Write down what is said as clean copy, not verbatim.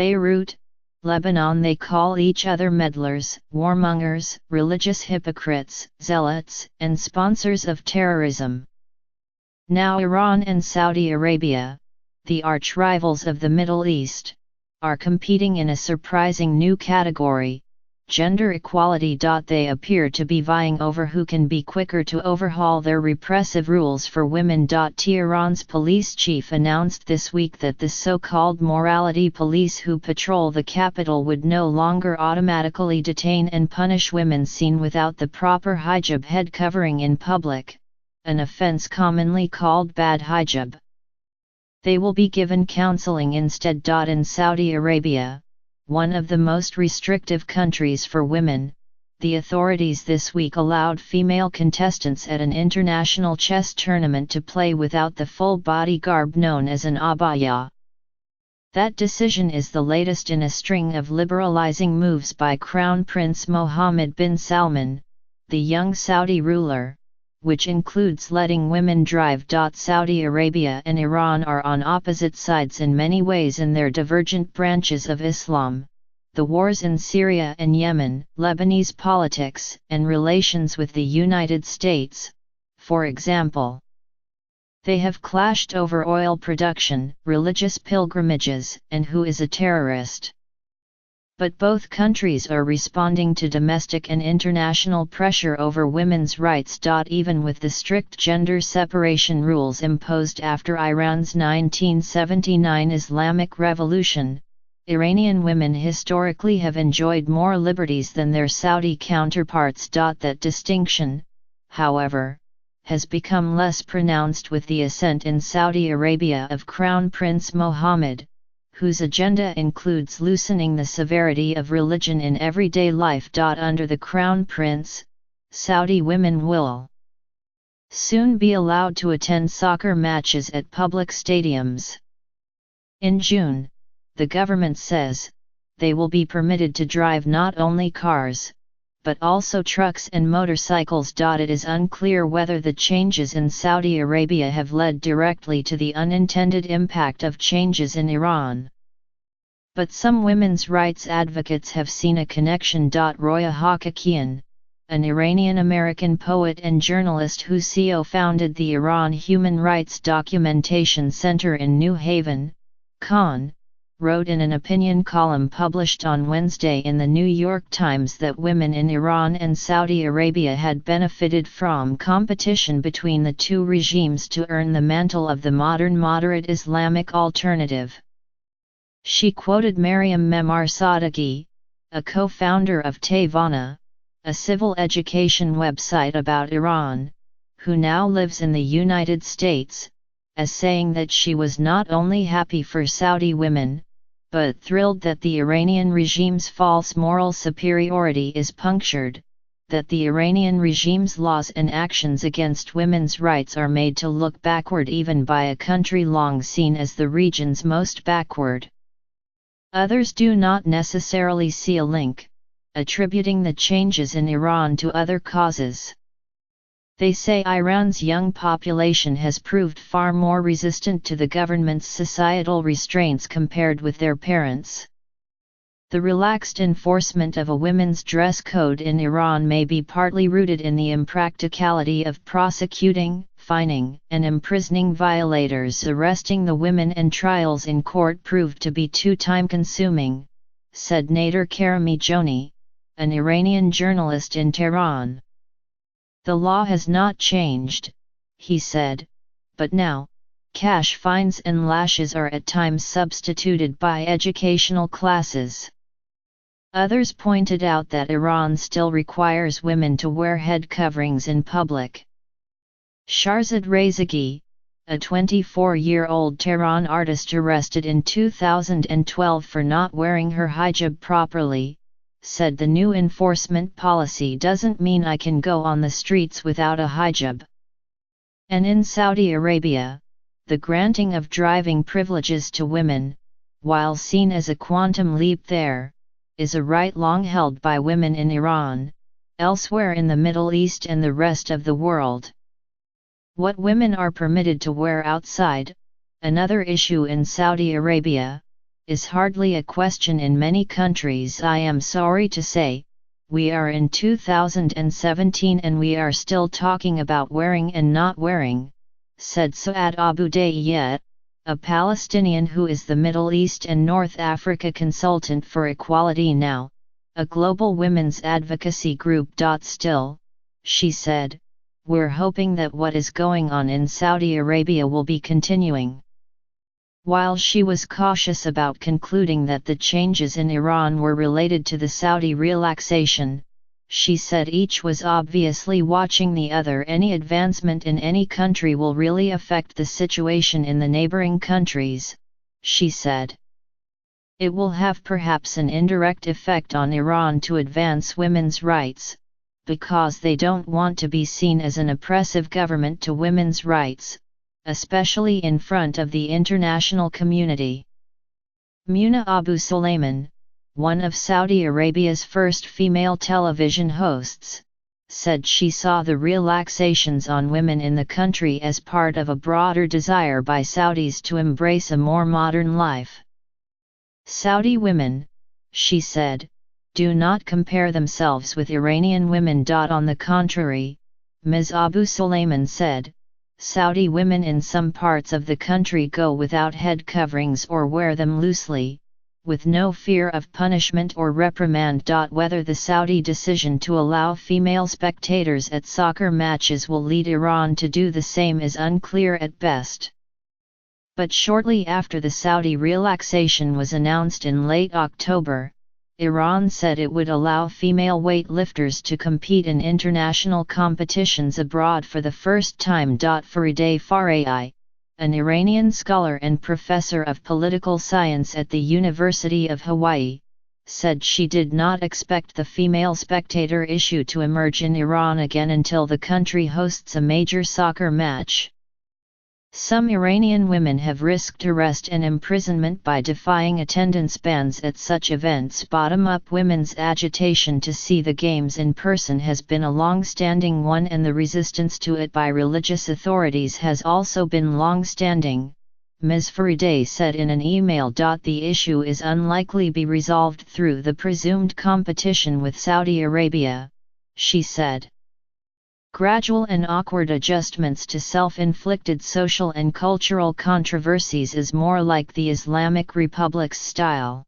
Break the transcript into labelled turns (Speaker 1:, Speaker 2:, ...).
Speaker 1: Beirut, Lebanon. They call each other meddlers, warmongers, religious hypocrites, zealots, and sponsors of terrorism. Now Iran and Saudi Arabia, the arch-rivals of the Middle East, are competing in a surprising new category, gender equality. They appear to be vying over who can be quicker to overhaul their repressive rules for women. Tehran's police chief announced this week that the so-called morality police who patrol the capital would no longer automatically detain and punish women seen without the proper hijab head covering in public, an offense commonly called bad hijab. They will be given counseling instead. In Saudi Arabia, one of the most restrictive countries for women, the authorities this week allowed female contestants at an international chess tournament to play without the full body garb known as an abaya. That decision is the latest in a string of liberalizing moves by Crown Prince Mohammed bin Salman, the young Saudi ruler, which includes letting women drive. Saudi Arabia and Iran are on opposite sides in many ways in their divergent branches of Islam: the wars in Syria and Yemen, Lebanese politics, and relations with the United States, for example. They have clashed over oil production, religious pilgrimages, and who is a terrorist. But both countries are responding to domestic and international pressure over women's rights. Even with the strict gender separation rules imposed after Iran's 1979 Islamic Revolution, Iranian women historically have enjoyed more liberties than their Saudi counterparts. That distinction, however, has become less pronounced with the ascent in Saudi Arabia of Crown Prince Mohammed, whose agenda includes loosening the severity of religion in everyday life. Under the Crown Prince, Saudi women will soon be allowed to attend soccer matches at public stadiums. In June, the government says, they will be permitted to drive not only cars, but also trucks and motorcycles. It is unclear whether the changes in Saudi Arabia have led directly to the unintended impact of changes in Iran. But some women's rights advocates have seen a connection. Roya Hakakian, an Iranian-American poet and journalist who co-founded the Iran Human Rights Documentation Center in New Haven, Khan, wrote in an opinion column published on Wednesday in the New York Times that women in Iran and Saudi Arabia had benefited from competition between the two regimes to earn the mantle of the modern moderate Islamic alternative. She quoted Maryam Memar Sadeghi, a co-founder of Tevana, a civil education website about Iran, who now lives in the United States, as saying that she was not only happy for Saudi women, but thrilled that the Iranian regime's false moral superiority is punctured, that the Iranian regime's laws and actions against women's rights are made to look backward even by a country long seen as the region's most backward. Others do not necessarily see a link, attributing the changes in Iran to other causes. They say Iran's young population has proved far more resistant to the government's societal restraints compared with their parents. The relaxed enforcement of a women's dress code in Iran may be partly rooted in the impracticality of prosecuting, fining, and imprisoning violators. Arresting the women and trials in court proved to be too time-consuming, said Nader Karimi Joni, an Iranian journalist in Tehran. The law has not changed, he said, but now, cash fines and lashes are at times substituted by educational classes. Others pointed out that Iran still requires women to wear head coverings in public. Shahrzad Rezaghi, a 24-year-old Tehran artist arrested in 2012 for not wearing her hijab properly, said the new enforcement policy doesn't mean I can go on the streets without a hijab. And in Saudi Arabia, the granting of driving privileges to women, while seen as a quantum leap there, is a right long held by women in Iran, elsewhere in the Middle East and the rest of the world. What women are permitted to wear outside, another issue in Saudi Arabia, is hardly a question in many countries. I am sorry to say, we are in 2017 and we are still talking about wearing and not wearing, said Saad Abu Dayyeh, a Palestinian who is the Middle East and North Africa consultant for Equality Now, a global women's advocacy group. Still, she said, we're hoping that what is going on in Saudi Arabia will be continuing. While she was cautious about concluding that the changes in Iran were related to the Saudi relaxation, she said each was obviously watching the other. Any advancement in any country will really affect the situation in the neighboring countries, she said. It will have perhaps an indirect effect on Iran to advance women's rights, because they don't want to be seen as an oppressive government to women's rights, especially in front of the international community. Muna Abu Sulaiman, one of Saudi Arabia's first female television hosts, said she saw the relaxations on women in the country as part of a broader desire by Saudis to embrace a more modern life. Saudi women, she said, do not compare themselves with Iranian women. On the contrary, Ms. Abu Sulaiman said, Saudi women in some parts of the country go without head coverings or wear them loosely, with no fear of punishment or reprimand. Whether the Saudi decision to allow female spectators at soccer matches will lead Iran to do the same is unclear at best. But shortly after the Saudi relaxation was announced in late October, Iran said it would allow female weightlifters to compete in international competitions abroad for the first time. Farideh Faraei, an Iranian scholar and professor of political science at the University of Hawaii, said she did not expect the female spectator issue to emerge in Iran again until the country hosts a major soccer match. Some Iranian women have risked arrest and imprisonment by defying attendance bans at such events. Bottom-up women's agitation to see the games in person has been a long-standing one, and the resistance to it by religious authorities has also been long-standing, Ms. Farideh said in an email. The issue is unlikely be resolved through the presumed competition with Saudi Arabia, she said. Gradual and awkward adjustments to self-inflicted social and cultural controversies is more like the Islamic Republic's style.